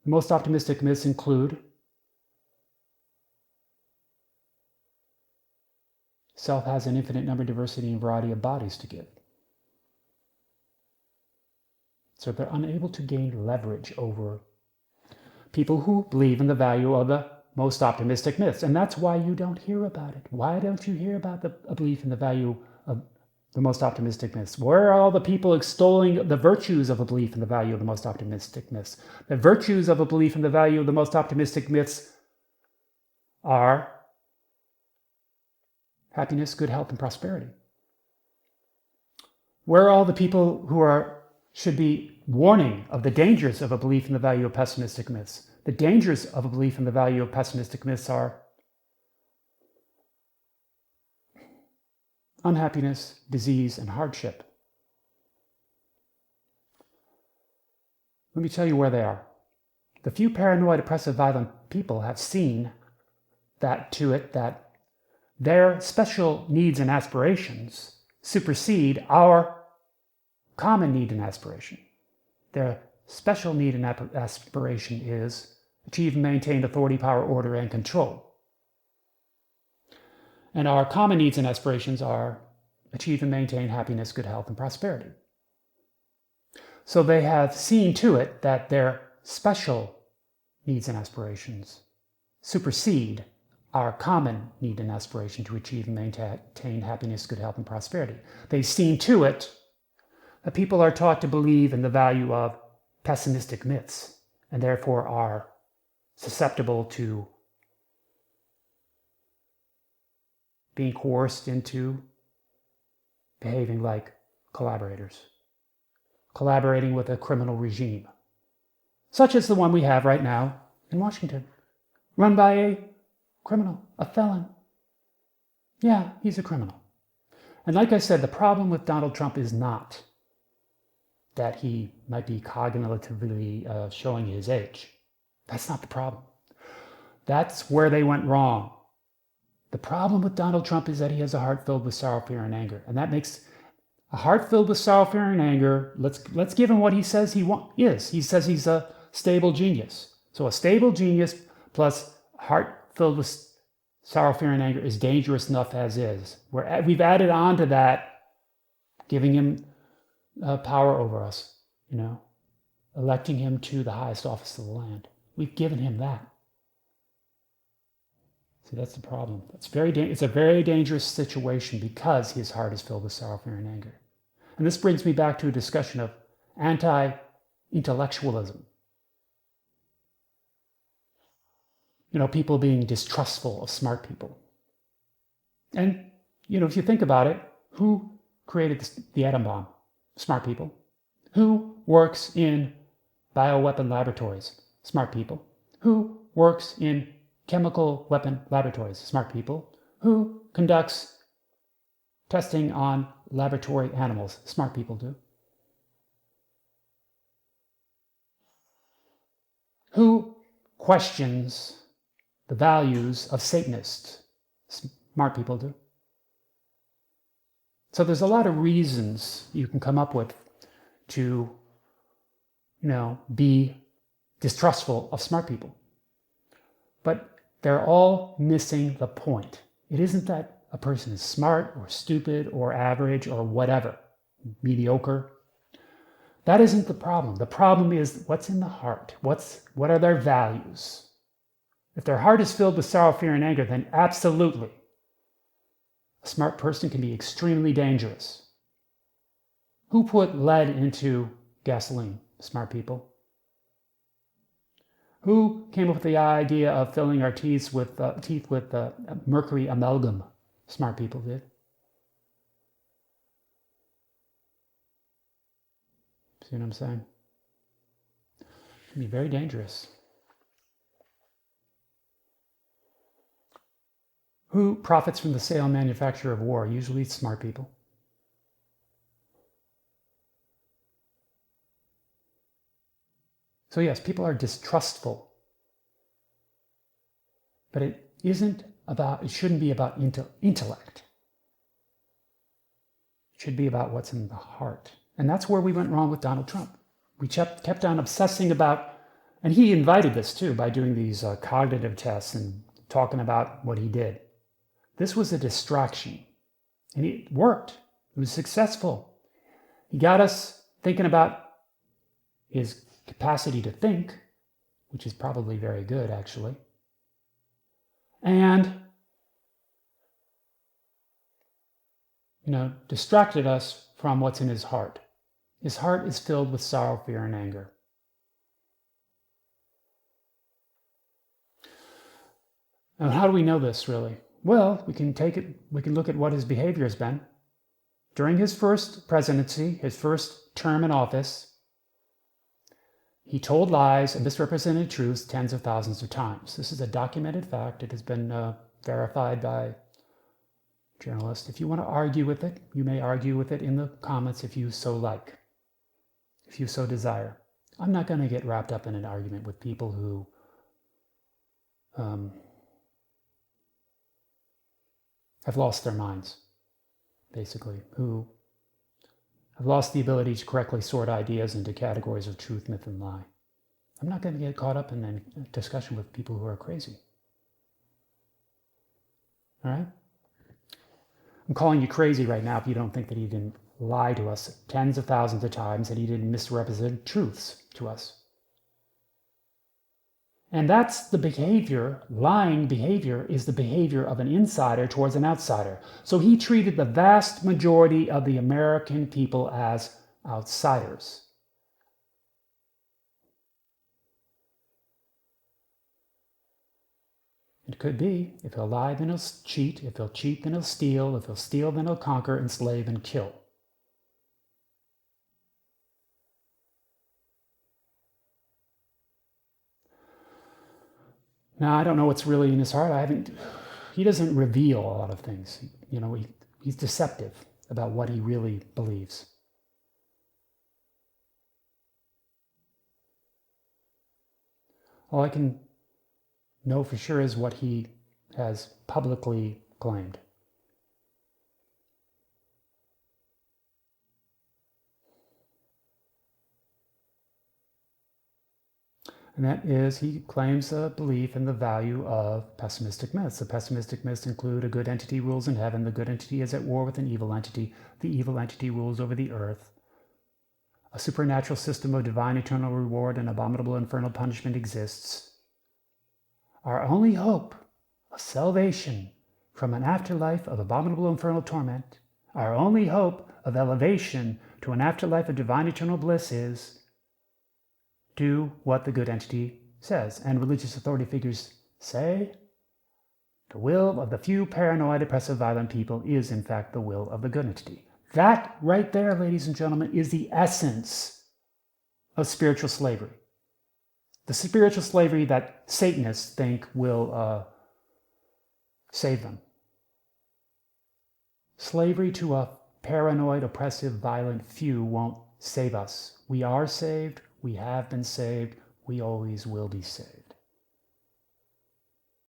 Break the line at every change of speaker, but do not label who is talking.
The most optimistic myths include self has an infinite number, diversity, and variety of bodies to give. So they're unable to gain leverage over people who believe in the value of the most optimistic myths. And that's why you don't hear about it. Why don't you hear about a belief in the value of the most optimistic myths? Where are all the people extolling the virtues of a belief in the value of the most optimistic myths? The virtues of a belief in the value of the most optimistic myths are happiness, good health, and prosperity. Where are all the people who should be warning of the dangers of a belief in the value of pessimistic myths? The dangers of a belief in the value of pessimistic myths are unhappiness, disease, and hardship. Let me tell you where they are. The few paranoid, oppressive, violent people have seen that their special needs and aspirations supersede our common need and aspiration. Their special need and aspiration is achieve and maintain authority, power, order, and control. And our common needs and aspirations are achieve and maintain happiness, good health, and prosperity. So they have seen to it that their special needs and aspirations supersede our common need and aspiration to achieve and maintain happiness, good health, and prosperity. They've seen to it that people are taught to believe in the value of pessimistic myths and therefore are susceptible to being coerced into behaving like collaborators, collaborating with a criminal regime, such as the one we have right now in Washington, run by a criminal, a felon. Yeah, he's a criminal. And like I said, the problem with Donald Trump is not that he might be cognitively showing his age. That's not the problem. That's where they went wrong. The problem with Donald Trump is that he has a heart filled with sorrow, fear, and anger. And that makes a heart filled with sorrow, fear, and anger. Let's give him what he says he is. He says he's a stable genius. So a stable genius plus heart filled with sorrow, fear, and anger is dangerous enough as is. We've added on to that, giving him power over us, electing him to the highest office of the land. We've given him that. See, that's the problem. It's a very dangerous situation because his heart is filled with sorrow, fear, and anger. And this brings me back to a discussion of anti-intellectualism. People being distrustful of smart people. And, if you think about it, who created the atom bomb? Smart people. Who works in bioweapon laboratories? Smart people. Who works in chemical weapon laboratories? Smart people. Who conducts testing on laboratory animals? Smart people do. Who questions the values of Satanists? Smart people do. So there's a lot of reasons you can come up with to, be distrustful of smart people. But they're all missing the point. It isn't that a person is smart or stupid or average or whatever, mediocre. That isn't the problem. The problem is what's in the heart. What are their values? If their heart is filled with sorrow, fear, and anger, then absolutely, a smart person can be extremely dangerous. Who put lead into gasoline? Smart people. Who came up with the idea of filling our teeth with mercury amalgam? Smart people did. See what I'm saying? It can be very dangerous. Who profits from the sale and manufacture of war? Usually it's smart people. So yes, people are distrustful. But it shouldn't be about intellect. It should be about what's in the heart. And that's where we went wrong with Donald Trump. We kept on obsessing about And he invited this too by doing these cognitive tests and talking about what he did. This was a distraction, and it worked. It was successful. He got us thinking about his capacity to think, which is probably very good, actually, and distracted us from what's in his heart. His heart is filled with sorrow, fear, and anger. Now, how do we know this, really? Well, we can look at what his behavior has been. During his first presidency, his first term in office, he told lies and misrepresented truths tens of thousands of times. This is a documented fact. It has been verified by journalists. If you want to argue with it, you may argue with it in the comments if you so like, if you so desire. I'm not going to get wrapped up in an argument with people who have lost their minds, basically, who have lost the ability to correctly sort ideas into categories of truth, myth, and lie. I'm not going to get caught up in a discussion with people who are crazy. All right? I'm calling you crazy right now if you don't think that he didn't lie to us tens of thousands of times, that he didn't misrepresent truths to us. And that's the behavior, lying behavior is the behavior of an insider towards an outsider. So he treated the vast majority of the American people as outsiders. It could be, if he'll lie, then he'll cheat. If he'll cheat, then he'll steal. If he'll steal, then he'll conquer, enslave, and kill. Now, I don't know what's really in his heart. He doesn't reveal a lot of things. He's deceptive about what he really believes. All I can know for sure is what he has publicly claimed. And that is, he claims a belief in the value of pessimistic myths. The pessimistic myths include a good entity rules in heaven, the good entity is at war with an evil entity, the evil entity rules over the earth, a supernatural system of divine eternal reward and abominable infernal punishment exists. Our only hope of salvation from an afterlife of abominable infernal torment, our only hope of elevation to an afterlife of divine eternal bliss is do what the good entity says. And religious authority figures say the will of the few paranoid, oppressive, violent people is in fact the will of the good entity. That right there, ladies and gentlemen, is the essence of spiritual slavery. The spiritual slavery that Satanists think will save them. Slavery to a paranoid, oppressive, violent few won't save us. We are saved. We have been saved. We always will be saved.